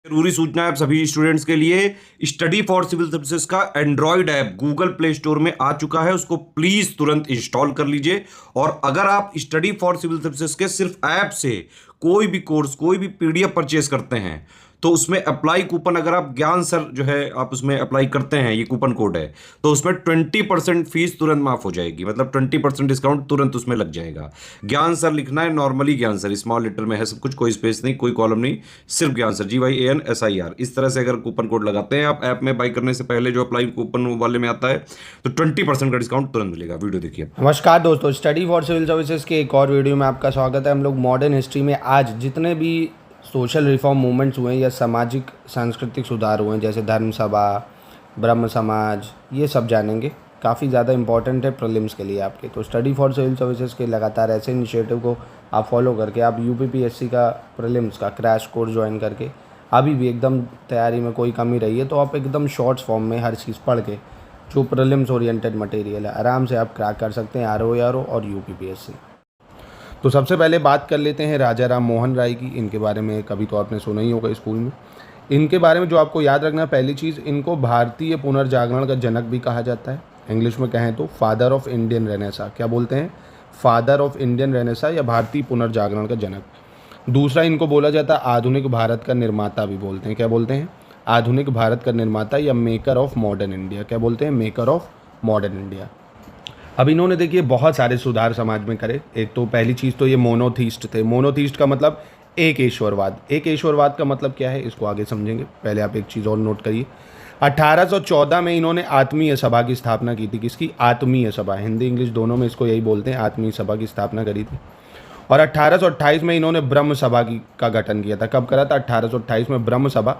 जरूरी सूचना है आप सभी स्टूडेंट्स के लिए। स्टडी फॉर सिविल सर्विसेज का Android app Google play store में आ चुका है, उसको प्लीज तुरंत इंस्टॉल कर लीजिए। और अगर आप स्टडी फॉर सिविल सर्विसेज के सिर्फ ऐप से कोई भी कोर्स कोई भी पीडीएफ परचेज करते हैं तो उसमें अप्लाई कूपन, अगर आप ज्ञान सर जो है आप उसमें अप्लाई करते हैं, ये कूपन कोड है, तो उसमें 20% फीस तुरंत माफ हो जाएगी। मतलब 20% डिस्काउंट तुरंत उसमें लग जाएगा। ज्ञान सर लिखना है, नॉर्मली ज्ञान सर स्मॉल लेटर में है सब कुछ, कोई स्पेस नहीं, कोई कॉलम नहीं, सिर्फ ज्ञान सर GYANSIR। इस तरह से अगर कूपन कोड लगाते हैं आप ऐप में बाई करने से पहले, जो अप्लाई कूपन वाले में आता है, तो 20% का डिस्काउंट तुरंत मिलेगा। वीडियो देखिए। नमस्कार दोस्तों, स्टडी फॉर सिविल सर्विसेज के एक और वीडियो में आपका स्वागत है। हम लोग मॉडर्न हिस्ट्री में आज जितने भी सोशल रिफॉर्म मूवमेंट्स हुए हैं या सामाजिक सांस्कृतिक सुधार हुए हैं, जैसे धर्म सभा, ब्रह्म समाज, ये सब जानेंगे। काफ़ी ज़्यादा इंपॉर्टेंट है प्रीलिम्स के लिए आपके। तो स्टडी फॉर सिविल सर्विसेज के लगातार ऐसे इनिशिएटिव को आप फॉलो करके आप UPPSC का प्रीलिम्स का क्रैश कोर्स ज्वाइन करके अभी भी एकदम तैयारी में कोई कमी रही है तो आप एकदम शॉर्ट्स फॉर्म में हर चीज़ पढ़ के जो प्रीलिम्स ओरिएंटेड मटेरियल है आराम से आप क्रैक कर सकते हैं RO और UPPSC। तो सबसे पहले बात कर लेते हैं राजा राम मोहन राय की। इनके बारे में कभी तो आपने सुना ही होगा स्कूल में। इनके बारे में जो आपको याद रखना है, पहली चीज़, इनको भारतीय पुनर्जागरण का जनक भी कहा जाता है। इंग्लिश में कहें तो फादर ऑफ इंडियन रेनेसा। क्या बोलते हैं? फादर ऑफ इंडियन रेनेसा या भारतीय पुनर्जागरण का जनक। दूसरा, इनको बोला जाता है आधुनिक भारत का निर्माता भी बोलते हैं। क्या बोलते हैं? आधुनिक भारत का निर्माता या मेकर ऑफ मॉडर्न इंडिया। क्या बोलते हैं? Maker of modern India. अब इन्होंने देखिए बहुत सारे सुधार समाज में करे। एक तो पहली चीज़ तो ये मोनोथीस्ट थे। मोनोथीस्ट का मतलब एक ईश्वरवाद। एक ईश्वरवाद का मतलब क्या है, इसको आगे समझेंगे। पहले आप एक चीज़ और नोट करिए। 1814 में इन्होंने आत्मीय सभा की स्थापना की थी। किसकी? आत्मीय सभा। हिंदी इंग्लिश दोनों में इसको यही बोलते हैं, आत्मीय सभा की स्थापना करी थी। और 1828 में इन्होंने ब्रह्म सभा का गठन किया था। कब करा था? 1828 में ब्रह्म सभा,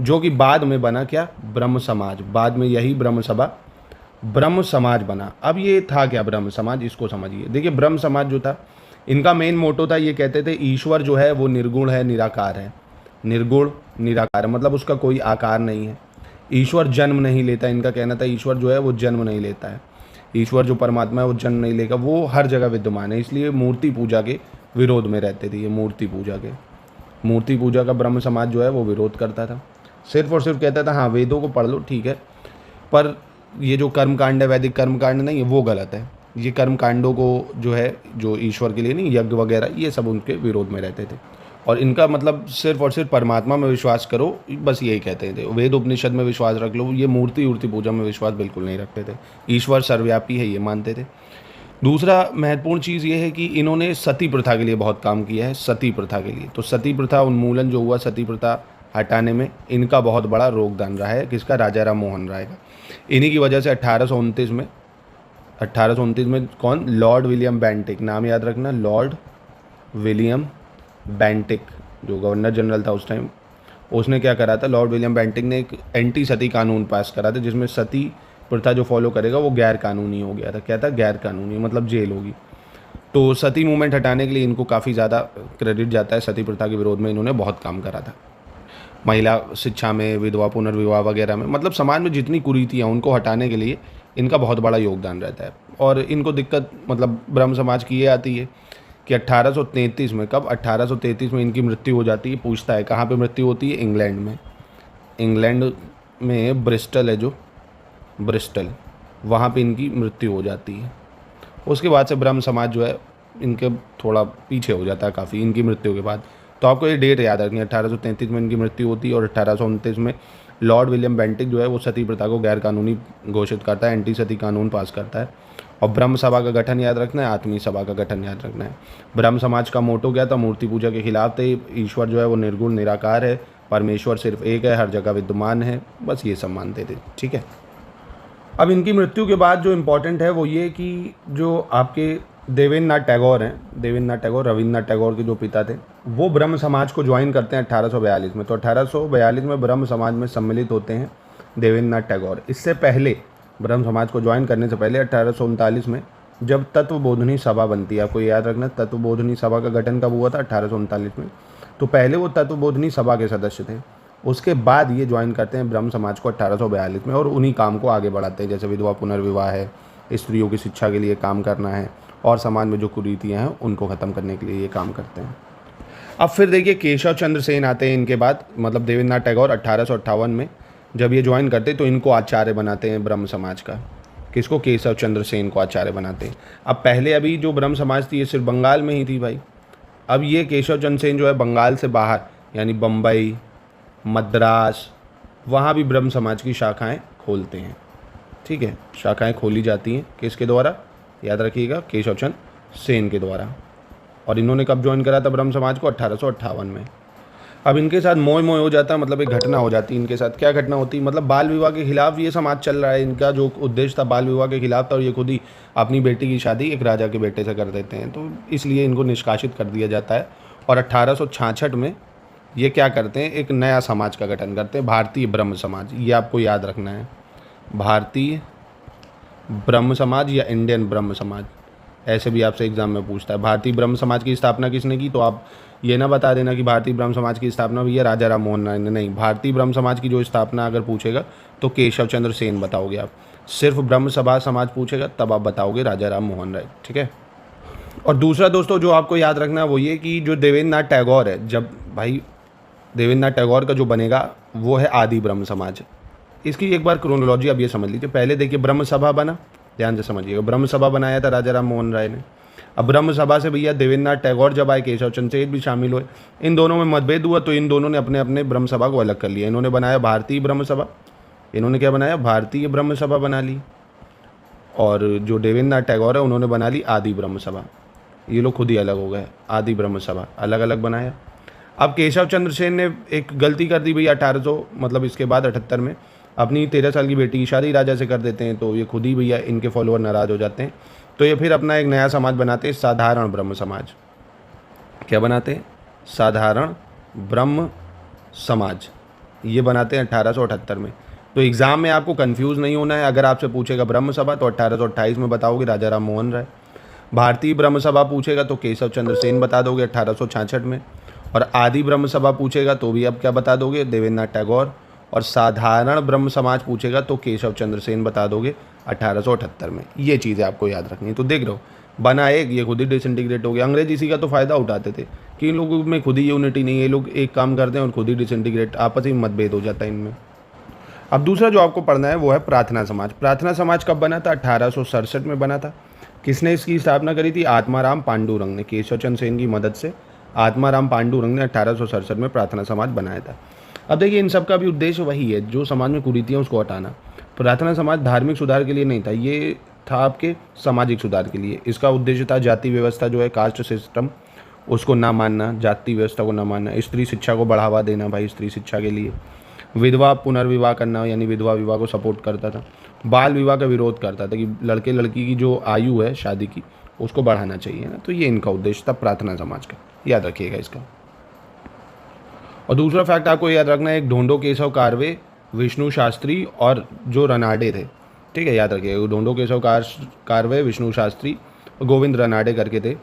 जो कि बाद में बना क्या? ब्रह्म समाज। बाद में यही ब्रह्म सभा ब्रह्म समाज बना। अब ये था क्या ब्रह्म समाज, इसको समझिए। देखिए, ब्रह्म समाज जो था, इनका मेन मोटो था, ये कहते थे ईश्वर जो है वो निर्गुण है, निराकार है। निर्गुण निराकार मतलब उसका कोई आकार नहीं है। ईश्वर जन्म नहीं लेता। इनका कहना था ईश्वर जो है वो जन्म नहीं लेता है। ईश्वर जो परमात्मा है वो जन्म नहीं लेगा, वो हर जगह विद्यमान है। इसलिए मूर्ति पूजा के विरोध में रहते थे। ये मूर्ति पूजा का ब्रह्म समाज जो है वो विरोध करता था। सिर्फ और सिर्फ कहता था हाँ वेदों को पढ़ लो, ठीक है, पर ये जो कर्मकांड है, वैदिक कर्मकांड नहीं है, वो गलत है। ये कर्मकांडों को जो है, जो ईश्वर के लिए नहीं, यज्ञ वगैरह, ये सब उनके विरोध में रहते थे। और इनका मतलब सिर्फ और सिर्फ परमात्मा में विश्वास करो, बस यही कहते थे। वेद उपनिषद में विश्वास रख लो। ये मूर्ति पूजा में विश्वास बिल्कुल नहीं रखते थे। ईश्वर सर्वव्यापी है ये मानते थे। दूसरा महत्वपूर्ण चीज़ ये है कि इन्होंने सती प्रथा के लिए बहुत काम किया है। सती प्रथा के लिए, तो सती प्रथा उन्मूलन जो हुआ, सती प्रथा हटाने में इनका बहुत बड़ा योगदान रहा है। किसका? राजा राम मोहन राय का। इन्हीं की वजह से 1829 में कौन? Lord William Bentinck. नाम याद रखना, लॉर्ड विलियम बेंटिक, जो गवर्नर जनरल था उस टाइम। उसने क्या करा था? लॉर्ड विलियम बेंटिक ने एक एंटी सती कानून पास करा था, जिसमें सती प्रथा जो फॉलो करेगा वो गैर कानूनी हो गया था। क्या था? गैर कानूनी, मतलब जेल होगी। तो सती मूवमेंट हटाने के लिए इनको काफ़ी ज़्यादा क्रेडिट जाता है। सती प्रथा के विरोध में इन्होंने बहुत काम करा था। महिला शिक्षा में, विधवा पुनर्विवाह वगैरह में, मतलब समाज में जितनी कुरीतियाँ उनको हटाने के लिए इनका बहुत बड़ा योगदान रहता है। और इनको दिक्कत मतलब ब्रह्म समाज की ये आती है कि 1833 में, कब? 1833 में इनकी मृत्यु हो जाती है। पूछता है कहाँ पे मृत्यु होती है? इंग्लैंड में। इंग्लैंड में ब्रिस्टल है, जो ब्रिस्टल, वहाँ पे इनकी मृत्यु हो जाती है। उसके बाद से ब्रह्म समाज जो है इनके थोड़ा पीछे हो जाता है काफ़ी, इनकी मृत्यु के बाद। तो आपको ये डेट याद रखनी है, 1833 में इनकी मृत्यु होती है और 1829 में लॉर्ड विलियम बेंटिक जो है वो सती प्रथा को गैर कानूनी घोषित करता है, एंटी सती कानून पास करता है। और ब्रह्म सभा का गठन याद रखना है, आत्मीय सभा का गठन याद रखना है। ब्रह्म समाज का मोटो क्या था? मूर्ति पूजा के खिलाफ थे। ईश्वर जो है वो निर्गुण निराकार है, परमेश्वर सिर्फ एक है, हर जगह विद्यमान है, बस ये सब मानते थे। ठीक है। अब इनकी मृत्यु के बाद जो इम्पोर्टेंट है वो ये कि जो आपके देवेंद्रनाथ टैगोर हैं, देवेंद्रनाथ टैगोर रविन्द्रनाथ टैगोर के जो पिता थे, वो ब्रह्म समाज को ज्वाइन करते हैं 1842 में। तो 1842 में ब्रह्म समाज में सम्मिलित होते हैं देवेंद्रनाथ टैगोर। इससे पहले, ब्रह्म समाज को ज्वाइन करने से पहले 1839 में जब तत्वबोधिनी सभा बनती है, आपको याद रखना तत्वबोधिनी सभा का गठन कब हुआ था? 1839 में। तो पहले वो तत्वबोधिनी सभा के सदस्य थे, उसके बाद ये ज्वाइन करते हैं ब्रह्म समाज को 1842 में और उन्हीं काम को आगे बढ़ाते हैं, जैसे विधवा पुनर्विवाह है, स्त्रियों की शिक्षा के लिए काम करना है और समाज में जो कुरीतियाँ हैं उनको ख़त्म करने के लिए ये काम करते हैं। अब फिर देखिए केशव चंद्र सेन आते हैं इनके बाद, मतलब देवेंद्रनाथ टैगोर 1858 में जब ये ज्वाइन करते तो इनको आचार्य बनाते हैं ब्रह्म समाज का। किसको? केशव चंद्र सेन को आचार्य बनाते हैं। अब पहले अभी जो ब्रह्म समाज थी ये सिर्फ बंगाल में ही थी भाई। अब ये केशव चंद्र सेन जो है बंगाल से बाहर यानी बम्बई, मद्रास, वहाँ भी ब्रह्म समाज की शाखाएं खोलते हैं। ठीक है, शाखाएं खोली जाती हैं किसके द्वारा? याद रखिएगा, केशव चंद्र सेन के द्वारा। और इन्होंने कब ज्वाइन करा था ब्रह्म समाज को? 1858 में। अब इनके साथ मोह मोह हो जाता है, मतलब एक घटना हो जाती है इनके साथ। क्या घटना होती है? मतलब बाल विवाह के खिलाफ ये समाज चल रहा है। इनका जो उद्देश्य था बाल विवाह के खिलाफ था, और ये खुद ही अपनी बेटी की शादी एक राजा के बेटे से कर देते हैं, तो इसलिए इनको निष्कासित कर दिया जाता है। और 1866 में ये क्या करते हैं? एक नया समाज का गठन करते हैं, भारतीय ब्रह्म समाज। ये आपको याद रखना है, भारतीय ब्रह्म समाज या इंडियन ब्रह्म समाज, ऐसे भी आपसे एग्जाम में पूछता है। भारतीय ब्रह्म समाज की स्थापना किसने की? तो आप ये ना बता देना कि भारतीय ब्रह्म समाज की स्थापना भैया राजा राम मोहन राय ने। नहीं, भारतीय ब्रह्म समाज की जो स्थापना अगर पूछेगा तो केशव चंद्र सेन बताओगे आप। सिर्फ ब्रह्म सभा समाज पूछेगा तब आप बताओगे राजा राम मोहन राय। ठीक है। और दूसरा दोस्तों जो आपको याद रखना है वो ये कि जो देवेंद्रनाथ टैगोर है, जब भाई देवेंद्रनाथ टैगोर का जो बनेगा वो है आदि ब्रह्म समाज। इसकी एक बार क्रोनोलॉजी अब ये समझ लीजिए। पहले देखिए ब्रह्म सभा बना, ध्यान से समझिएगा, ब्रह्म सभा बनाया था राजा राम मोहन राय ने। अब ब्रह्म सभा से भैया देवेंद्रनाथ टैगोर जब आए, केशव चंद्र सेन भी शामिल हुए, इन दोनों में मतभेद हुआ तो इन दोनों ने अपने अपने ब्रह्म सभा को अलग कर लिया। इन्होंने बनाया भारतीय ब्रह्म सभा, इन्होंने क्या बनाया? भारतीय ब्रह्म सभा बना ली। और जो देवेंद्रनाथ टैगोर है उन्होंने बना ली आदि ब्रह्म सभा। ये लोग खुद ही अलग हो गए, आदि ब्रह्म सभा अलग अलग बनाया। अब केशव चंद्र सेन ने एक गलती कर दी भैया 1800 मतलब इसके बाद 78 में अपनी 13 साल की बेटी की शादी राजा से कर देते हैं, तो ये खुद ही भैया इनके फॉलोअर नाराज़ हो जाते हैं। तो ये फिर अपना एक नया समाज बनाते हैं, साधारण ब्रह्म समाज। क्या बनाते हैं? साधारण ब्रह्म समाज। ये बनाते हैं 1878 में। तो एग्ज़ाम में आपको कंफ्यूज नहीं होना है। अगर आपसे पूछेगा ब्रह्म सभा तो 1828 में बताओगे राजा राम मोहन राय। भारतीय ब्रह्म सभा पूछेगा तो केशव चंद्र सेन बता दोगे 1866 में। और आदि ब्रह्म सभा पूछेगा तो भी अब क्या बता दोगे? देवेंद्रनाथ टैगोर। और साधारण ब्रह्म समाज पूछेगा तो केशव चंद्र सेन बता दोगे 1878 में। ये चीज़ें आपको याद रखनी है। तो देख रहे हो, बना एक, ये खुद ही डिसइंटीग्रेट हो गया। अंग्रेज इसी का तो फ़ायदा उठाते थे कि इन लोगों में खुद ही यूनिटी नहीं है, ये लोग एक काम करते हैं और खुद ही डिसइंटीग्रेट, आपस में मतभेद हो जाता है इनमें। अब दूसरा जो आपको पढ़ना है वो है प्रार्थना समाज। प्रार्थना समाज कब बना था? 1867 में बना था। किसने इसकी स्थापना करी थी? आत्माराम पांडुरंग ने। केशव चंद्र सेन की मदद से आत्माराम पांडुरंग ने 1867 में प्रार्थना समाज बनाया था। अब देखिए इन सब का भी उद्देश्य वही है, जो समाज में कुरीतियाँ उसको हटाना। प्रार्थना समाज धार्मिक सुधार के लिए नहीं था, ये था आपके सामाजिक सुधार के लिए। इसका उद्देश्य था जाति व्यवस्था जो है, कास्ट सिस्टम, उसको ना मानना, जाति व्यवस्था को ना मानना, स्त्री शिक्षा को बढ़ावा देना भाई, स्त्री शिक्षा के लिए। विधवा पुनर्विवाह करना, यानी विधवा विवाह को सपोर्ट करता था। बाल विवाह का विरोध करता था कि लड़के लड़की की जो आयु है शादी की उसको बढ़ाना चाहिए ना। तो ये इनका उद्देश्य था प्रार्थना समाज का, याद रखिएगा इसका। और दूसरा फैक्ट आपको याद रखना है, एक ढोंडो केशव कारवे, विष्णु शास्त्री और जो रनाडे थे। ठीक है, याद रखिएगा, ढोंडो केशव कारवे, विष्णु शास्त्री और गोविंद रनाडे करके थे।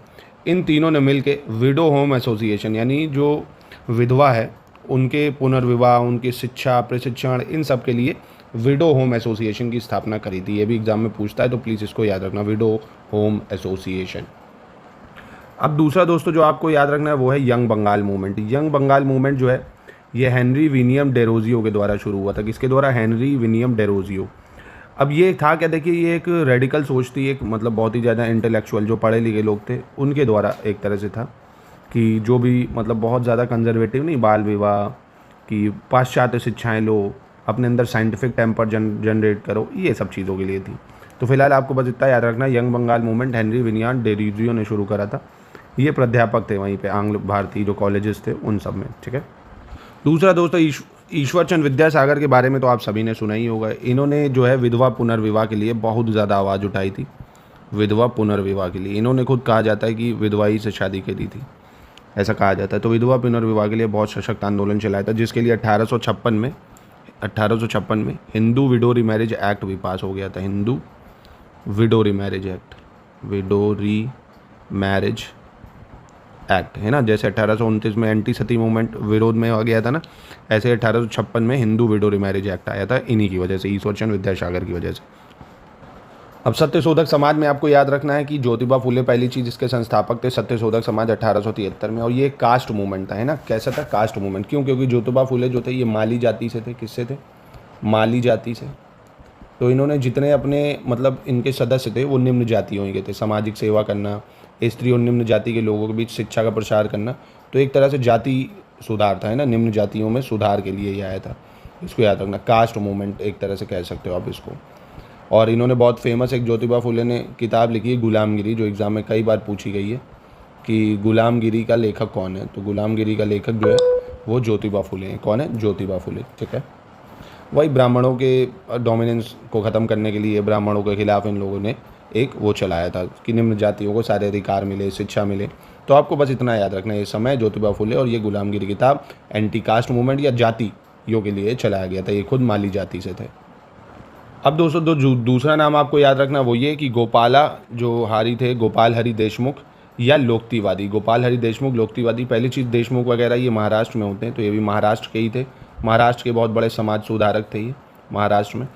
इन तीनों ने मिल के विडो होम एसोसिएशन, यानी जो विधवा है उनके पुनर्विवाह, उनकी शिक्षा, प्रशिक्षण, इन सब के लिए विडो होम एसोसिएशन की स्थापना करी थी। ये भी एग्जाम में पूछता है तो प्लीज़ इसको याद रखना, विडो होम एसोसिएशन। अब दूसरा दोस्तों जो आपको याद रखना है वो है young Bengal movement. Young Bengal movement जो है ये हेनरी विनियम डेरोजियो के द्वारा शुरू हुआ था। किसके द्वारा? हेनरी विनियम डेरोजियो। अब ये था क्या, देखिए ये एक रेडिकल सोच थी, एक मतलब बहुत ही ज़्यादा इंटेलेक्चुअल जो पढ़े लिखे लोग थे उनके द्वारा एक तरह से था कि जो भी मतलब बहुत ज़्यादा कंजर्वेटिव नहीं, बाल विवाह की, पाश्चात्य शिक्षाएँ लो, अपने अंदर साइंटिफिक टेम्पर जनरेट करो, ये सब चीज़ों के लिए थी। तो फिलहाल आपको बस इतना याद रखना, यंग बंगाल मूवमेंट हेनरी विनियम डेरोजियो ने शुरू करा था। ये प्राध्यापक थे वहीं पे आंग्ल भारतीय जो कॉलेजेस थे उन सब में। ठीक है। दूसरा दोस्तों ईश्वर चंद्र विद्यासागर के बारे में तो आप सभी ने सुना ही होगा। इन्होंने जो है विधवा पुनर्विवाह के लिए बहुत ज़्यादा आवाज़ उठाई थी। विधवा पुनर्विवाह के लिए इन्होंने खुद कहा जाता है कि विधवा ही से शादी करी थी, ऐसा कहा जाता है। तो विधवा पुनर्विवाह के लिए बहुत सशक्त आंदोलन चलाया था, जिसके लिए 1856 में हिंदू विडो रीमैरिज एक्ट भी पास हो गया था। Hindu window remarriage act, window remarriage act है ना। जैसे 1829 में एंटी सती मूवमेंट विरोध में आ गया था ना, ऐसे 1856 में हिंदू विडो रीमैरिज एक्ट आया था, इन्हीं की वजह से, ईश्वर चंद्र विद्यासागर की वजह से। अब सत्यशोधक समाज में आपको याद रखना है कि ज्योतिबा फुले पहली चीज़ इसके संस्थापक थे, सत्यशोधक समाज 1873 में, और ये कास्ट मूवमेंट था, है ना। कैसा था? Caste movement. क्यों? क्योंकि ज्योतिबा फुले जो थे ये माली जाति से थे। किससे थे? माली जाति से। तो इन्होंने जितने अपने मतलब इनके सदस्य थे वो निम्न जातियों के थे। सामाजिक सेवा करना, स्त्री और निम्न जाति के लोगों के बीच शिक्षा का प्रसार करना, तो एक तरह से जाति सुधार था, है ना। निम्न जातियों में सुधार के लिए ये आया था। इसको याद रखना, कास्ट मूवमेंट एक तरह से कह सकते हो आप इसको। और इन्होंने बहुत फेमस एक ज्योतिबा फुले ने किताब लिखी है गुलामगिरी, जो एग्ज़ाम में कई बार पूछी गई है कि गुलामगिरी का लेखक कौन है। तो गुलामगिरी का लेखक जो है वो ज्योतिबा फुले हैं। कौन है? ज्योतिबा फुले, ठीक है। वही ब्राह्मणों के डोमिनेंस को ख़त्म करने के लिए ब्राह्मणों के खिलाफ इन लोगों ने एक वो चलाया था कि निम्न जातियों को सारे अधिकार मिले, शिक्षा मिले। तो आपको बस इतना याद रखना है, ये समय ज्योतिबा फुले और ये गुलामगिरी किताब एंटी कास्ट मूवमेंट या जातियों के लिए चलाया गया था। ये खुद माली जाति से थे। अब दोस्तों दूसरा नाम आपको याद रखना वो ये कि गोपाला जो हारी थे, गोपाल हरि देशमुख या लोकतिवादी। गोपाल हरि देशमुख, लोकतिवादी। पहली चीज़, देशमुख वगैरह ये महाराष्ट्र में होते हैं, तो ये भी महाराष्ट्र के ही थे। महाराष्ट्र के बहुत बड़े समाज सुधारक थे ये महाराष्ट्र में।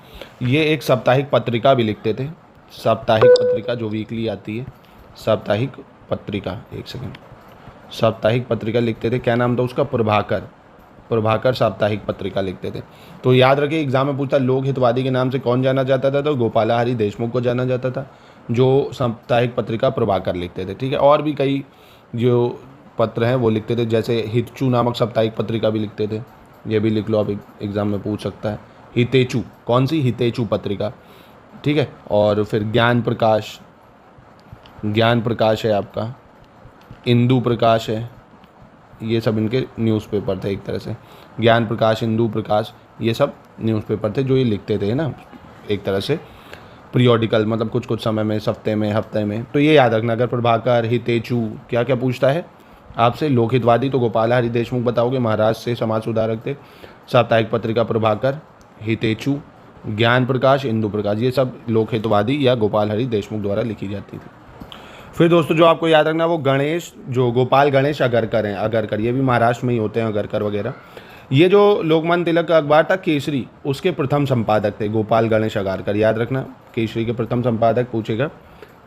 ये एक साप्ताहिक पत्रिका भी लिखते थे। साप्ताहिक पत्रिका जो वीकली आती है, साप्ताहिक पत्रिका, एक सेकेंड, साप्ताहिक पत्रिका लिखते थे। क्या नाम था उसका? प्रभाकर। प्रभाकर साप्ताहिक पत्रिका लिखते थे। तो याद रखिए, एग्जाम में पूछता लोक हितवादी के नाम से कौन जाना जाता था, तो गोपाला हरि देशमुख को जाना जाता था, जो साप्ताहिक पत्रिका प्रभाकर लिखते थे, ठीक है। और भी कई जो पत्र हैं वो लिखते थे, जैसे हितचू नामक साप्ताहिक पत्रिका भी लिखते थे। ये भी लिख लो, अब एग्जाम में पूछ सकता है। हितेचू, कौन सी? हितेचू पत्रिका, ठीक है। और फिर ज्ञान प्रकाश, ज्ञान प्रकाश है आपका, इंदु प्रकाश है, ये सब इनके न्यूज़पेपर थे एक तरह से। ज्ञान प्रकाश, इंदु प्रकाश, ये सब न्यूज़पेपर थे जो ये लिखते थे ना, एक तरह से पीरियोडिकल, मतलब कुछ कुछ समय में, हफ्ते में। तो ये याद रखना, अगर प्रभाकर, हितेचू, क्या क्या पूछता है आपसे, लोकहितवादी तो गोपाल हरि देशमुख बताओगे, महाराष्ट्र से समाज सुधारक थे। साप्ताहिक पत्रिका प्रभाकर, हितेचू, ज्ञान प्रकाश, इंदु प्रकाश, ये सब लोकहितवादी या गोपाल हरि देशमुख द्वारा लिखी जाती थी। फिर दोस्तों जो आपको याद रखना वो गणेश, जो गोपाल गणेश अगरकर हैं। अगरकर ये भी महाराष्ट्र में ही होते हैं, अगरकर वगैरह। ये जो लोकमान्य तिलक का अखबार था केसरी, उसके प्रथम संपादक थे गोपाल गणेश अगारकर। याद रखना, केसरी के प्रथम संपादक पूछेगा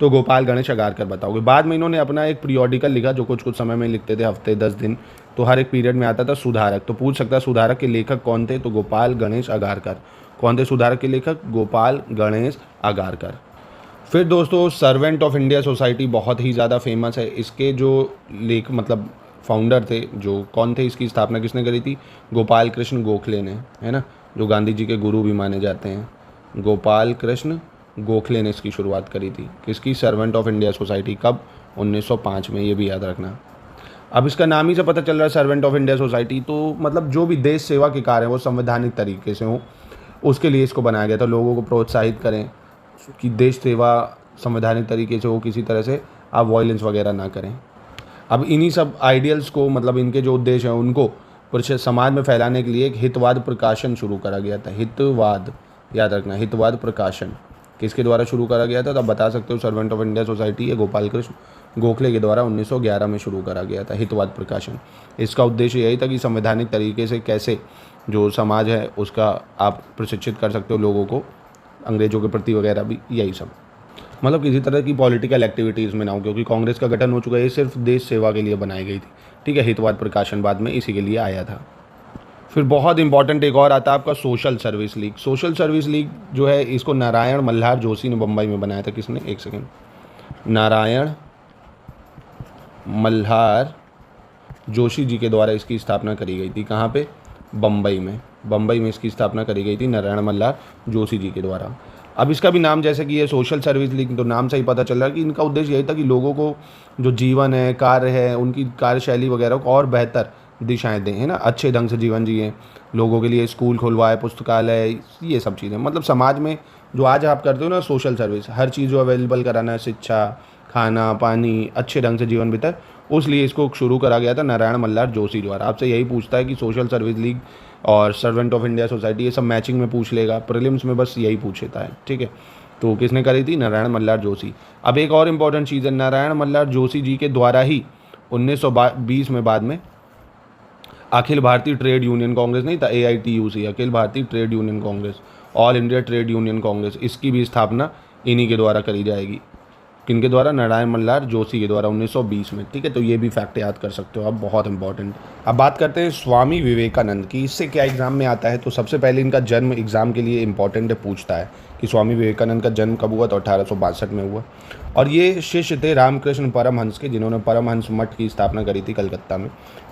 तो गोपाल गणेश अगारकर बताओगे। बाद में इन्होंने अपना एक पीरियोडिकल लिखा जो कुछ कुछ समय में लिखते थे, हफ्ते 10 दिन, तो हर एक पीरियड में आता था, सुधारक। तो पूछ सकता है सुधारक के लेखक कौन थे, तो गोपाल गणेश अगारकर। कौन थे सुधारक के लेखक? गोपाल गणेश अगारकर। फिर दोस्तों सर्वेंट ऑफ इंडिया सोसाइटी बहुत ही ज़्यादा फेमस है। इसके जो लेख मतलब फाउंडर थे, जो कौन थे, इसकी स्थापना किसने करी थी? गोपाल कृष्ण गोखले ने, है ना, जो गांधी जी के गुरु भी माने जाते हैं। गोपाल कृष्ण गोखले ने इसकी शुरुआत करी थी। किसकी? Servant of India society. कब? 1905 में, ये भी याद रखना। अब इसका नाम ही से पता चल रहा है सर्वेंट ऑफ इंडिया सोसाइटी, तो मतलब जो भी देश सेवा के कार्य हैं वो संवैधानिक तरीके से हो, उसके लिए इसको बनाया गया था। लोगों को प्रोत्साहित करें कि देश सेवा संवैधानिक तरीके से हो, किसी तरह से आप वायलेंस वगैरह ना करें। अब इन्हीं सब आइडियल्स को, मतलब इनके जो उद्देश्य हैं उनको समाज में फैलाने के लिए एक हितवाद प्रकाशन शुरू करा गया था। हितवाद, याद रखना, हितवाद प्रकाशन किसके द्वारा शुरू करा गया था? तो आप बता सकते हो सर्वेंट ऑफ इंडिया सोसाइटी है गोपाल कृष्ण गोखले के द्वारा 1911 में शुरू करा गया था हितवाद प्रकाशन। इसका उद्देश्य यही था कि संवैधानिक तरीके से कैसे जो समाज है उसका आप प्रशिक्षित कर सकते हो लोगों को, अंग्रेजों के प्रति वगैरह भी, यही सब। मतलब किसी तरह की पॉलिटिकल एक्टिविटीज़ में ना हो, क्योंकि कांग्रेस का गठन हो चुका है, ये सिर्फ देश सेवा के लिए बनाई गई थी, ठीक है। हितवाद प्रकाशन बाद में इसी के लिए आया था। फिर बहुत इंपॉर्टेंट एक और आता है आपका social service league. Social service league जो है इसको नारायण मल्हार जोशी ने बम्बई में बनाया था। किसने? एक सेकेंड, नारायण मल्हार जोशी जी के द्वारा इसकी स्थापना करी गई थी। कहाँ पे? बम्बई में। बम्बई में इसकी स्थापना करी गई थी नारायण मल्हार जोशी जी के द्वारा। अब इसका भी नाम, जैसे कि ये सोशल सर्विस लीग, तो नाम से ही पता चल रहा है कि इनका उद्देश्य यही था कि लोगों को जो जीवन है, कार्य है, उनकी कार्यशैली वगैरह को और बेहतर दिशाएं दें, है ना, अच्छे ढंग से जीवन जिए, लोगों के लिए स्कूल खुलवाए, पुस्तकालय, ये सब चीज़ें। मतलब समाज में जो आज आप करते हो ना सोशल सर्विस, हर चीज़ जो अवेलेबल कराना, शिक्षा, खाना पानी, अच्छे ढंग से जीवन बिताए, उस लिए इसको शुरू करा गया था नारायण मल्हार जोशी द्वारा। आपसे यही पूछता है कि सोशल सर्विस लीग और सर्वेंट ऑफ इंडिया सोसाइटी, ये सब मैचिंग में पूछ लेगा, प्रीलिम्स में बस यही पूछता है, ठीक है। तो किसने करी थी? नारायण मल्हार जोशी। अब एक और इम्पॉर्टेंट चीज़ है, नारायण मल्हार जोशी जी के द्वारा ही 1920 में बाद में अखिल भारतीय ट्रेड यूनियन कांग्रेस, नहीं था AITUC, Akhil Bharatiya trade union Congress, all India trade union Congress, इसकी भी स्थापना इन्हीं के द्वारा करी जाएगी। किनके द्वारा? नारायण मल्हार जोशी के द्वारा 1920 में। ठीक है, तो ये भी फैक्ट याद कर सकते हो आप, बहुत इंपॉर्टेंट। अब बात करते हैं स्वामी विवेकानंद की। इससे क्या एग्जाम में आता है? तो सबसे पहले इनका जन्म एग्जाम के लिए इंपॉर्टेंट है, पूछता है कि स्वामी विवेकानंद का जन्म कब हुआ, तो 1862 में हुआ। और ये शिष्य थे रामकृष्ण परमहंस के, जिन्होंने परमहंस मठ की स्थापना करी थी कलकत्ता में।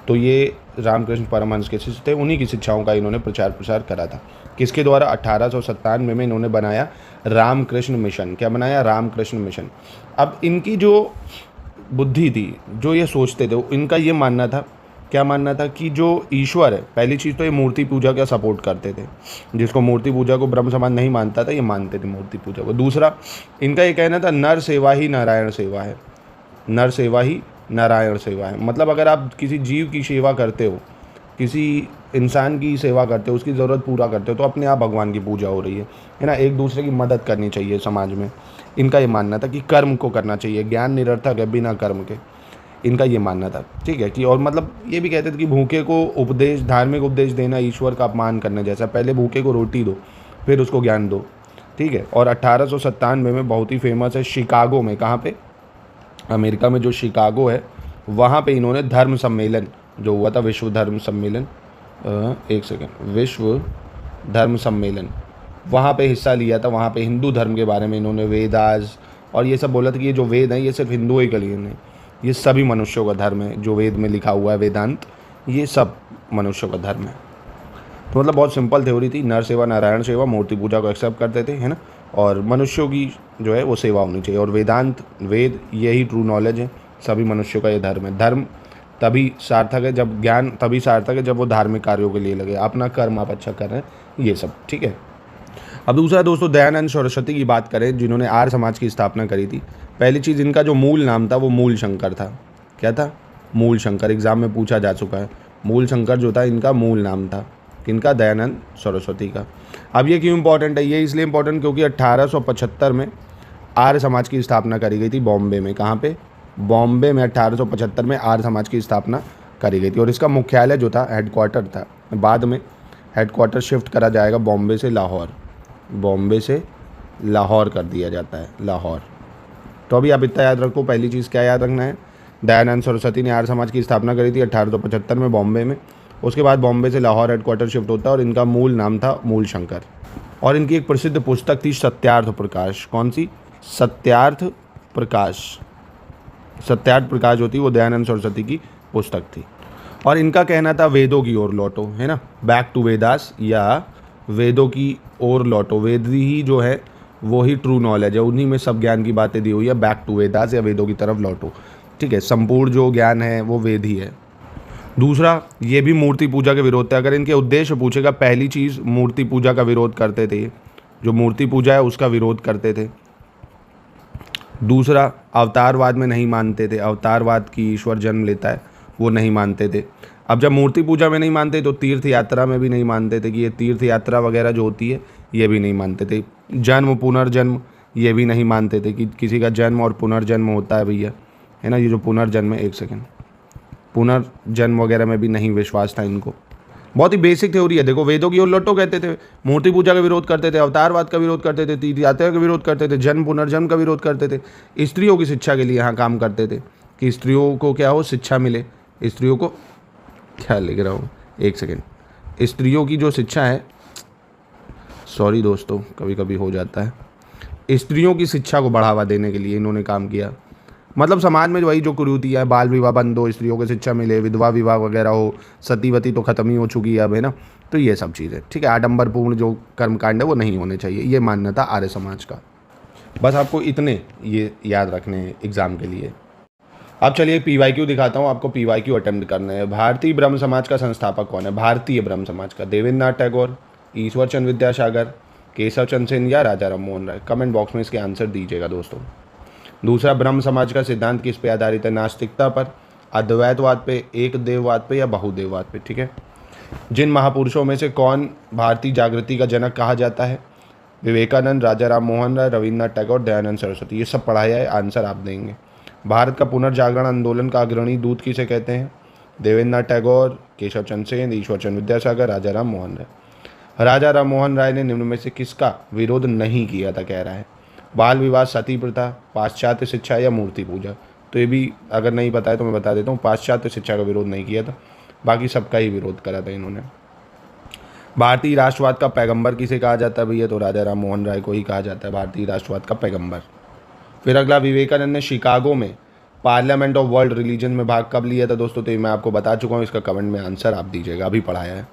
तो ये रामकृष्ण परमहंस के शिष्य थे, उन्हीं की शिक्षाओं का इन्होंने प्रचार प्रसार करा था। किसके द्वारा? 1897 में इन्होंने बनाया रामकृष्ण मिशन। क्या बनाया? रामकृष्ण मिशन। अब इनकी जो बुद्धि थी, जो ये सोचते थे, इनका ये मानना था, क्या मानना था कि जो ईश्वर है, पहली चीज़ तो ये मूर्ति पूजा का सपोर्ट करते थे। जिसको मूर्ति पूजा को ब्रह्म समाज नहीं मानता था, ये मानते थे मूर्ति पूजा को। दूसरा, इनका ये कहना था नर सेवा ही नारायण सेवा है। नर सेवा ही नारायण सेवा है। मतलब अगर आप किसी जीव की सेवा करते हो, किसी इंसान की सेवा करते हो, उसकी ज़रूरत पूरा करते हो, तो अपने आप भगवान की पूजा हो रही है ना। एक दूसरे की मदद करनी चाहिए समाज में। इनका ये मानना था कि कर्म को करना चाहिए, ज्ञान निरर्थक है बिना कर्म के। इनका ये मानना था, ठीक है। कि और मतलब ये भी कहते थे कि भूखे को उपदेश, धार्मिक उपदेश देना ईश्वर का अपमान करने जैसा। पहले भूखे को रोटी दो, फिर उसको ज्ञान दो, ठीक है। और 1897 में बहुत ही फेमस है शिकागो में। कहाँ पे? अमेरिका में जो शिकागो है, वहाँ पे इन्होंने धर्म सम्मेलन जो हुआ था, विश्व धर्म सम्मेलन, एक सेकेंड, विश्व धर्म सम्मेलन, वहाँ पे हिस्सा लिया था। वहाँ पे हिंदू धर्म के बारे में इन्होंने वेदास और ये सब बोला था कि ये जो वेद हैं ये सिर्फ हिंदुओं ही के लिए नहीं, ये सभी मनुष्यों का धर्म है। जो वेद में लिखा हुआ है वेदांत, ये सब मनुष्यों का धर्म है। तो मतलब बहुत सिंपल थ्योरी थी, नर सेवा नारायण सेवा, मूर्ति पूजा को एक्सेप्ट करते थे, है ना। और मनुष्यों की जो है वो सेवा होनी चाहिए। और वेदांत, वेद, यही ट्रू नॉलेज है, सभी मनुष्यों का ये धर्म है। धर्म तभी सार्थक है जब, ज्ञान तभी सार्थक है जब वो धार्मिक कार्यों के लिए लगे। अपना कर्म आप अच्छा कर रहे हैं, ये सब, ठीक है। अब दूसरा दोस्तों, दयानंद सरस्वती की बात करें, जिन्होंने आर्य समाज की स्थापना करी थी। पहली चीज़, इनका जो मूल नाम था वो मूल शंकर था। क्या था? मूल शंकर। एग्जाम में पूछा जा चुका है। मूल शंकर जो था, इनका मूल नाम था। किनका? दयानंद सरस्वती का। अब ये क्यों इंपॉर्टेंट है? ये इसलिए इंपॉर्टेंट क्योंकि 1875 में आर्य समाज की स्थापना करी गई थी बॉम्बे में। कहाँ पे? बॉम्बे में 1875 में आर्य समाज की स्थापना करी गई थी। और इसका मुख्यालय जो था, हेडक्वार्टर था, बाद में हेडक्वार्टर शिफ्ट करा जाएगा बॉम्बे से लाहौर। बॉम्बे से लाहौर कर दिया जाता है, लाहौर। तो अभी आप इतना याद रखो। पहली चीज़ क्या याद रखना है? दयानंद सरस्वती ने आर्य समाज की स्थापना करी थी 1875 में बॉम्बे में। उसके बाद बॉम्बे से लाहौर हेडक्वार्टर शिफ्ट होता है और इनका मूल नाम था मूल शंकर। और इनकी एक प्रसिद्ध पुस्तक थी सत्यार्थ प्रकाश। कौन सी? सत्यार्थ प्रकाश। सत्यार्थ प्रकाश जो थी वो दयानंद सरस्वती की पुस्तक थी। और इनका कहना था वेदों की ओर लौटो, है ना, बैक टू वेदास, या वेदों की ओर लौटो। वेद ही जो है वो ही ट्रू नॉलेज है, उन्हीं में सब ज्ञान की बातें दी हुई है। बैक टू वेदास, या वेदों की तरफ लौटो, ठीक है। संपूर्ण जो ज्ञान है वो वेद ही है। दूसरा, ये भी मूर्ति पूजा के विरोध थे। अगर इनके उद्देश्य पूछेगा, पहली चीज़ मूर्ति पूजा का विरोध करते थे। जो मूर्ति पूजा है उसका विरोध करते थे। दूसरा, अवतारवाद में नहीं मानते थे। अवतारवाद की ईश्वर जन्म लेता है वो नहीं मानते थे। अब जब मूर्ति पूजा में नहीं मानते तो तीर्थ यात्रा में भी नहीं मानते थे कि ये तीर्थ यात्रा वगैरह जो होती है ये भी नहीं मानते थे। जन्म पुनर्जन्म ये भी नहीं मानते थे कि किसी का जन्म और पुनर्जन्म होता है भैया, है ना। ये जो पुनर्जन्म है, एक सेकेंड, पुनर्जन्म वगैरह में भी नहीं विश्वास था इनको। बहुत ही बेसिक थ्योरी है। देखो, वेदों की ओर लौटो कहते थे, मूर्ति पूजा का विरोध करते थे, अवतारवाद का विरोध करते थे, तीर्थ यात्रा का विरोध करते थे, जन्म पुनर्जन्म का विरोध करते थे। स्त्रियों की शिक्षा के लिए यहाँ काम करते थे कि स्त्रियों को क्या हो, शिक्षा मिले। स्त्रियों को, क्या लिख रहा हूँ, एक सेकेंड, स्त्रियों की जो शिक्षा है, सॉरी दोस्तों कभी कभी हो जाता है, स्त्रियों की शिक्षा को बढ़ावा देने के लिए इन्होंने काम किया। मतलब समाज में वही जो कुरीतियाँ है, बाल विवाह बंद हो, स्त्रियों को शिक्षा मिले, विधवा विवाह वगैरह हो, सतीवती तो ख़त्म ही हो चुकी है अब, है ना। तो ये सब चीज़ें, ठीक है। आडंबरपूर्ण जो कर्मकांड है वो नहीं होने चाहिए, ये मानना था आर्य समाज का। बस आपको इतने ये याद रखने हैं एग्ज़ाम के लिए। अब चलिए PYQ दिखाता हूँ आपको। PYQ अटेम्प्ट करना है। भारतीय ब्रह्म समाज का संस्थापक कौन है? भारतीय ब्रह्म समाज का देवेंद्रनाथ टैगोर, ईश्वर चंद्र विद्यासागर, केशव चंद्र सेन या राजा राम मोहन राय। कमेंट बॉक्स में इसके आंसर दीजिएगा दोस्तों। दूसरा, ब्रह्म समाज का सिद्धांत किस पे आधारित है? नास्तिकता पर, अद्वैतवाद पे, एक देववाद पे या बहुदेववाद पे, ठीक है। जिन महापुरुषों में से कौन भारतीय जागृति का जनक कहा जाता है? विवेकानंद, राजा राम मोहन राय, रविन्द्रनाथ टैगोर, दयानंद सरस्वती। ये सब पढ़ाया है, आंसर आप देंगे। भारत का पुनर्जागरण आंदोलन का अग्रणी दूत किसे कहते हैं? देवेंद्रनाथ टैगोर, केशव चंद्र सेन, ईश्वर चंद्र विद्यासागर, राजा राम मोहन राय। राजा राम मोहन राय ने निम्न में से किसका विरोध नहीं किया था, कह रहा है? बाल विवाह, सती प्रथा, पाश्चात्य शिक्षा या मूर्ति पूजा। तो ये भी अगर नहीं पता है तो मैं बता देता हूँ, पाश्चात्य शिक्षा का विरोध नहीं किया था, बाकी सबका ही विरोध करा था इन्होंने। भारतीय राष्ट्रवाद का पैगंबर किसे कहा जाता है भैया? तो राजा राम मोहन राय को ही कहा जाता है भारतीय राष्ट्रवाद का पैगंबर। फिर अगला, विवेकानंद ने शिकागो में पार्लियामेंट ऑफ वर्ल्ड रिलीजन में भाग कब लिया था दोस्तों? तो ये मैं आपको बता चुका हूँ, इसका कमेंट में आंसर आप दीजिएगा, अभी पढ़ाया है।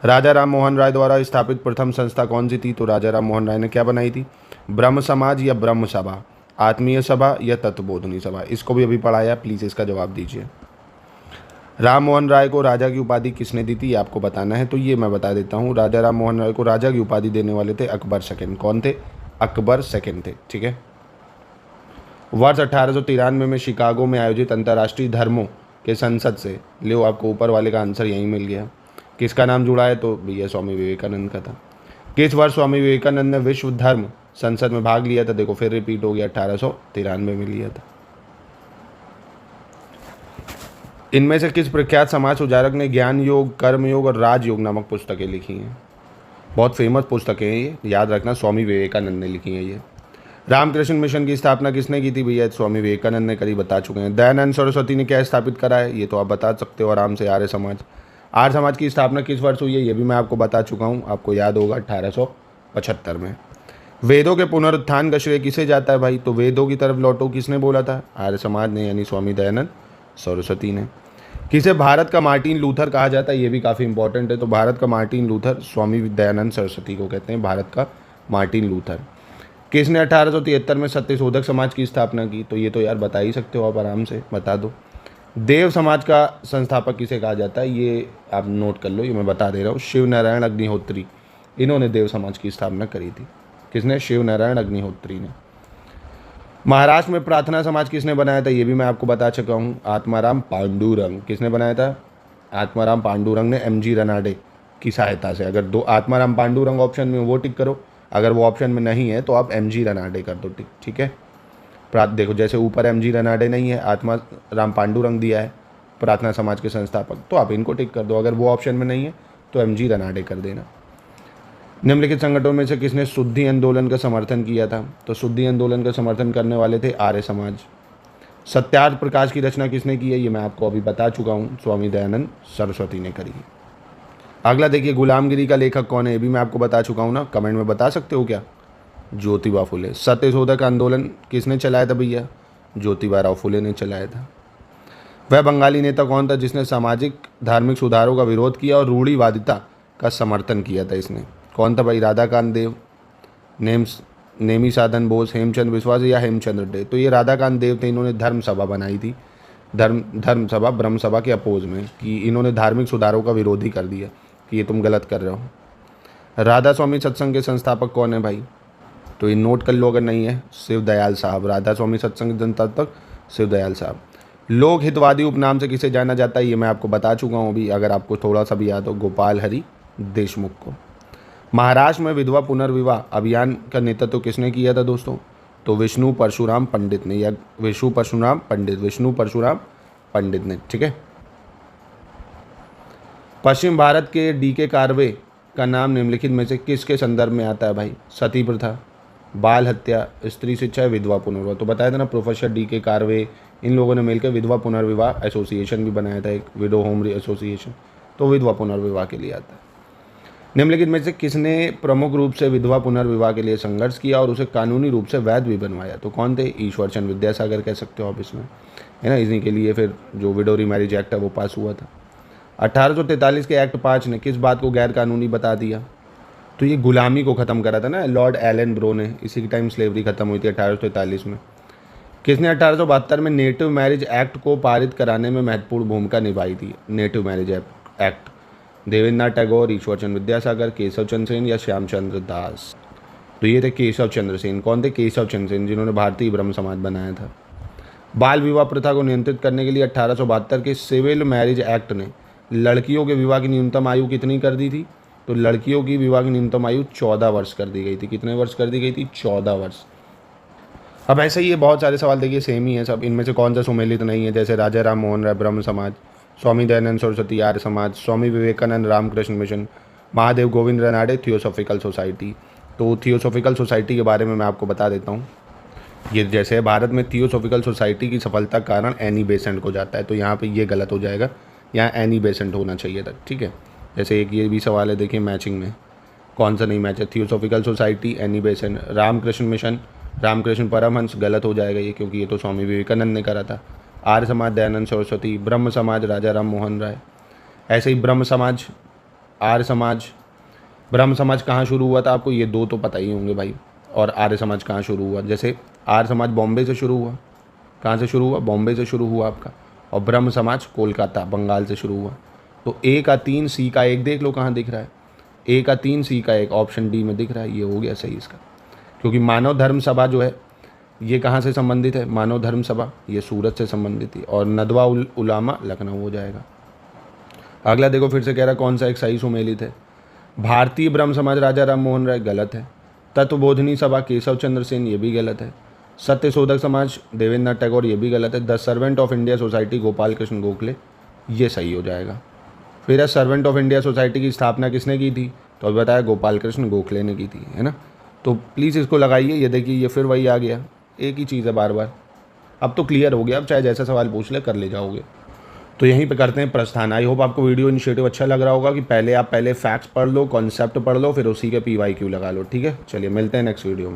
राजा राम मोहन राय द्वारा स्थापित प्रथम संस्था कौन सी थी? तो राजा राम मोहन राय ने क्या बनाई थी? ब्रह्म समाज या ब्रह्म सभा, आत्मीय सभा या तत्वबोधनी सभा? इसको भी अभी पढ़ाया, प्लीज़ इसका जवाब दीजिए। राम मोहन राय को राजा की उपाधि किसने दी थी? ये आपको बताना है, तो ये मैं बता देता हूँ। राजा राम मोहन राय को राजा की उपाधि देने वाले थे अकबर सेकंड। कौन थे? अकबर सेकंड थे, ठीक है। वर्ष 1893 में शिकागो में आयोजित अंतर्राष्ट्रीय धर्मों के संसद से, लो आपको ऊपर वाले का आंसर यहीं मिल गया, किसका नाम जुड़ा है? तो भैया स्वामी विवेकानंद का था। किस वर्ष स्वामी विवेकानंद ने विश्व धर्म संसद में भाग लिया था? देखो फिर रिपीट हो गया, 1893 में लिया था। इनमें से किस प्रख्यात समाज सुधारक ने ज्ञान योग, कर्म योग और राजयोग नामक पुस्तकें लिखी हैं? बहुत फेमस पुस्तकें हैं ये, याद रखना, स्वामी विवेकानंद ने लिखी हैं ये। रामकृष्ण मिशन की स्थापना किसने की थी भैया? स्वामी विवेकानंद ने करी, बता चुके हैं। दयानंद सरस्वती ने क्या स्थापित करा है? ये तो आप बता सकते हो आराम से, आर्य समाज। आर्य समाज की स्थापना किस वर्ष हुई है? ये भी मैं आपको बता चुका हूँ, आपको याद होगा, 1875 में। वेदों के पुनरुत्थान का श्रेय किसे जाता है भाई? तो वेदों की तरफ लौटो किसने बोला था? आर्य समाज ने, यानी स्वामी दयानंद सरस्वती ने। किसे भारत का मार्टिन लूथर कहा जाता है? ये भी काफ़ी इंपॉर्टेंट है। तो भारत का मार्टिन लूथर स्वामी दयानंद सरस्वती को कहते हैं, भारत का मार्टिन लूथर। किसने 1873 में सत्यशोधक समाज की स्थापना की? तो ये तो यार बता ही सकते हो आप, आराम से बता दो। देव समाज का संस्थापक किसे कहा जाता है? ये आप नोट कर लो, ये मैं बता दे रहा हूँ, शिव नारायण अग्निहोत्री, इन्होंने देव समाज की स्थापना करी थी। किसने? शिव नारायण अग्निहोत्री ने। महाराष्ट्र में प्रार्थना समाज किसने बनाया था? ये भी मैं आपको बता चुका हूँ, आत्माराम पांडुरंग। किसने बनाया था? आत्माराम पांडुरंग ने, एमजी रनाडे की सहायता से। अगर दो आत्माराम पांडुरंग ऑप्शन में वो टिक करो, अगर वो ऑप्शन में नहीं है तो आप एमजी रनाडे कर दो टिक, ठीक है। देखो जैसे ऊपर एमजी रनाडे नहीं है, आत्माराम पांडुरंग दिया है प्रार्थना समाज के संस्थापक, तो आप इनको टिक कर दो। अगर वो ऑप्शन में नहीं है तो एमजी रनाडे कर देना। निम्नलिखित संगठनों में से किसने शुद्धि आंदोलन का समर्थन किया था? तो शुद्धि आंदोलन का समर्थन करने वाले थे आर्य समाज। सत्यार्थ प्रकाश की रचना किसने की है? ये मैं आपको अभी बता चुका हूँ, स्वामी दयानंद सरस्वती ने करी है। अगला देखिए, गुलामगिरी का लेखक कौन है? ये भी मैं आपको बता चुका हूँ ना, कमेंट में बता सकते हो क्या? ज्योतिबा फुले। सत्यशोधक आंदोलन किसने चलाया था भैया? ज्योतिबा राव फुले ने चलाया था। वह बंगाली नेता कौन था जिसने सामाजिक धार्मिक सुधारों का विरोध किया और रूढ़िवादिता का समर्थन किया था? इसने कौन था भाई? राधाकांत देव, नेमी साधन बोस, हेमचंद्र बिस्वा या हेमचंद्र डे? तो ये राधाकांत देव थे, इन्होंने धर्म सभा बनाई थी, धर्म सभा ब्रह्म सभा के अपोज में, कि इन्होंने धार्मिक सुधारों का विरोध ही कर दिया कि ये तुम गलत कर रहे हो। राधा स्वामी सत्संग के संस्थापक कौन है भाई? तो ये नोट कर लो अगर नहीं है, शिव दयाल साहब। राधा स्वामी सत्संग के संस्थापक शिव दयाल साहब। लोक हितवादी उपनाम से किसे जाना जाता है? ये मैं आपको बता चुका हूँ अभी, अगर आपको थोड़ा सा भी याद हो, गोपाल हरि देशमुख को। महाराष्ट्र में विधवा पुनर्विवाह अभियान का नेतृत्व किसने किया था दोस्तों? तो विष्णु परशुराम पंडित ने, या विष्णु परशुराम पंडित ने, ठीक है। पश्चिम भारत के डीके कार्वे का नाम निम्नलिखित में से किसके संदर्भ में आता है भाई? सती प्रथा, बाल हत्या, स्त्री शिक्षा, विधवा पुनर्विवाह। तो बताया था ना, प्रोफेसर डीके कार्वे, इन लोगों ने मिलकर विधवा पुनर्विवाह एसोसिएशन भी बनाया था, एक विडो होम एसोसिएशन, तो विधवा पुनर्विवाह के लिए आता है। निम्नलिखित में से किसने प्रमुख रूप से विधवा पुनर्विवाह के लिए संघर्ष किया और उसे कानूनी रूप से वैध भी बनवाया? तो कौन थे? ईश्वर चंद्र विद्यासागर कह सकते हो आप इसमें, है ना। इन्हीं के लिए फिर जो विडो रीमैरिज एक्ट है वो पास हुआ था। 1843 के एक्ट 5 ने किस बात को गैर कानूनी बता दिया? तो ये गुलामी को ख़त्म करा था ना, लॉर्ड एलन ब्रो ने। इसी के टाइम स्लेवरी ख़त्म हुई थी 1843 में। किसने 1872 में नेटिव मैरिज एक्ट को पारित कराने में महत्वपूर्ण भूमिका निभाई थी? Native marriage act Devendranath Tagore, Ishwar Chandra Vidyasagar, Keshav Chandra Sen या श्यामचंद्र दास? तो ये थे केशव चंद्र सेन। कौन थे? केशव चंद्र सेन, जिन्होंने भारतीय ब्रह्म समाज बनाया था। बाल विवाह प्रथा को नियंत्रित करने के लिए 1872 के सिविल मैरिज एक्ट ने लड़कियों के विवाह की न्यूनतम आयु कितनी कर दी थी? तो लड़कियों की विवाह की न्यूनतम आयु 14 वर्ष कर दी गई थी। कितने वर्ष कर दी गई थी? 14 वर्ष। अब ऐसे ही ये बहुत सारे सवाल देखिए सेम ही है सब। इनमें से कौन सा सुमेलित नहीं है? जैसे राजा राम मोहन राय ब्रह्म समाज, Swami Dayanand Saraswati Arya Samaj, Swami Vivekanand Ramakrishna mission, Mahadev Govind Ranade theosophical society. तो थियोसॉफिकल सोसाइटी के बारे में मैं आपको बता देता हूँ। ये जैसे भारत में थियोसॉफिकल सोसाइटी की सफलता का कारण एनी बेसेंट को जाता है, तो यहाँ पे ये गलत हो जाएगा, यहाँ एनी बेसेंट होना चाहिए था, ठीक है। जैसे एक ये भी सवाल है, देखिए मैचिंग में कौन सा नहीं मैच है, theosophical society Annie Besant, Ramakrishna mission Ramakrishna Paramahamsa गलत हो जाएगा ये, क्योंकि ये तो स्वामी विवेकानंद ने करा था। आर्य समाज दयानंद सरस्वती, ब्रह्म समाज राजा राम मोहन राय। ऐसे ही ब्रह्म समाज, आर्य समाज, ब्रह्म समाज कहाँ शुरू हुआ था आपको ये दो तो पता ही होंगे भाई, और आर्य समाज कहाँ शुरू हुआ, जैसे आर्य समाज बॉम्बे से शुरू हुआ, कहाँ से शुरू हुआ, बॉम्बे से शुरू हुआ आपका, और ब्रह्म समाज कोलकाता बंगाल से शुरू हुआ। तो ए का 3 सी का 1 देख लो कहाँ दिख रहा है, ए का 3 सी का 1 ऑप्शन डी में दिख रहा है, ये हो गया सही इसका। क्योंकि मानव धर्म सभा जो है ये कहाँ से संबंधित है, मानव धर्म सभा ये सूरत से संबंधित थी, और नदवा उलामा लखनऊ हो जाएगा। अगला देखो फिर से कह रहा कौन सा एक सही सुमेलित है, भारतीय ब्रह्म समाज राजा राम मोहन राय गलत है, तत्वबोधिनी सभा केशव चंद्र सेन ये भी गलत है, सत्य शोधक समाज देवेंद्र टैगोर ये भी गलत है, the servant of India society Gopal Krishna Gokhale ये सही हो जाएगा। फिर है सर्वेंट ऑफ इंडिया सोसाइटी की स्थापना किसने की थी, तो अभी बताया गोपाल कृष्ण गोखले ने की थी, है ना। तो प्लीज़ इसको लगाइए, ये देखिए ये फिर वही आ गया, एक ही चीज़ है बार बार। अब तो क्लियर हो गया, अब चाहे जैसा सवाल पूछ ले कर ले जाओगे। तो यहीं पे करते हैं प्रस्थान। आई होप आपको वीडियो इनिशिएटिव अच्छा लग रहा होगा कि पहले फैक्ट्स पढ़ लो, कॉन्सेप्ट पढ़ लो, फिर उसी के PYQ लगा लो, ठीक है। चलिए मिलते हैं नेक्स्ट वीडियो में।